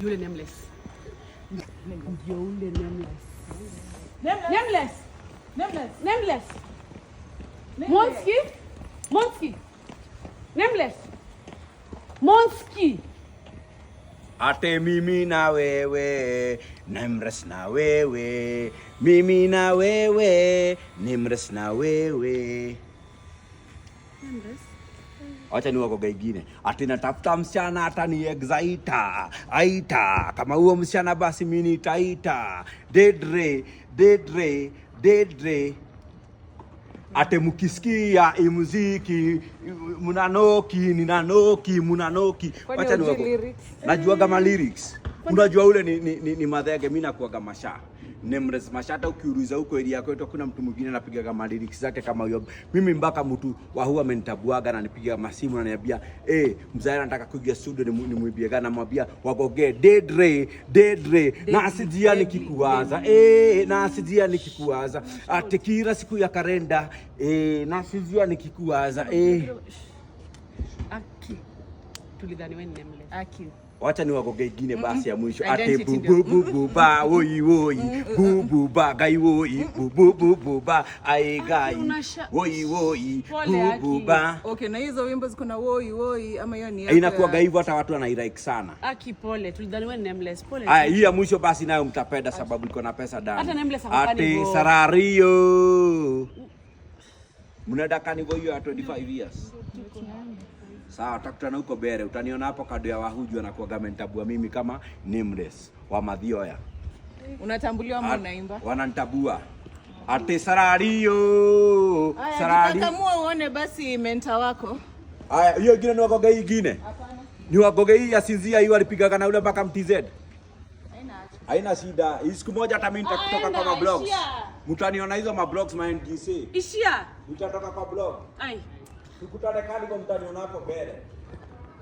Yule nameless. Ndio ule nameless. Nameless. Nameless. Nameless. Monski. Monski. Nameless. Monski. Ate mimi na wewe, nameless na wewe. Mimi na wewe, nameless na wewe. Nameless. Acha ni wako gaigine. Ati natafuta msichana hata ni exaita. Aita. Kama huo msichana basi mimi nitaita. Dedre, dedre, dedre. Ate mukisikia muziki munanoki, ninanoki, munanoki. Acha ni wako. Najua kama lyrics. Unajua ule ni madhege, mimi nakuwa kama sha. Nameless mashata ukiuliza huko area kwetu kuna mtu mwingine anapiga kama lyrics zake kama hiyo. Mimi mpaka mtu wa huwa amenitabuaga na nipiga masimu na niambia mzee anataka kuingia studio nimuibie gana mwambia wagoge dedre dedre na asijia nikikuwaza na asijia nikikuwaza ate kila siku ya kalenda na asijia nikikuwaza Aki. Tulidhani wewe ni nameless. Aki. Wacha ni wagoge ingine basi ya mwisho. Ate bu ba woi woi bu ba gai woi bu ba ai gai woi woi bu ba. Okay, na hizo wimbo ziko na woi woi ama hiyo ni inakuwa hivyo hata watu wanailike sana. Aki pole, tulidhani wewe ni nameless. Pole. Haya, hii ya mwisho basi nayo mtapenda sababu iko na pesa ndani. Hata nameless hapana hivyo. Ate sarario. Mnadaka ni hiyo ya 25 years. Sawa, tutakutana huko Bere. Utaniona hapo kado ya Wahuju na kwa gamentabua mimi kama nameless wa Mathioya. Unatambuliwa ama unaimba? Wananitabua. Ate sarario. Sarario. Kama uone basi mentor wako. Haya, hiyo ingine ni wagoge ingine. Hapana. Ni wagoge hii ya Sinzia hiyo alipiga na ule mpaka MTZ. Haina shida. Siku moja hata mimi nitatoka kwa mablogs. Mtaniona hizo mablogs ma NGC. Ishia. Nitatoka kwa blog. Ai. Tukutane kali kwa mtaniona hapo Bere.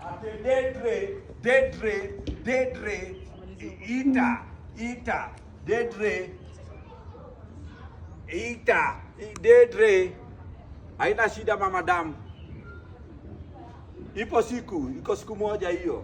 Ate dedre, dedre, dedre. Ita, dedre. Ita, dedre. Haina shida mama damu. Iko siku moja hiyo.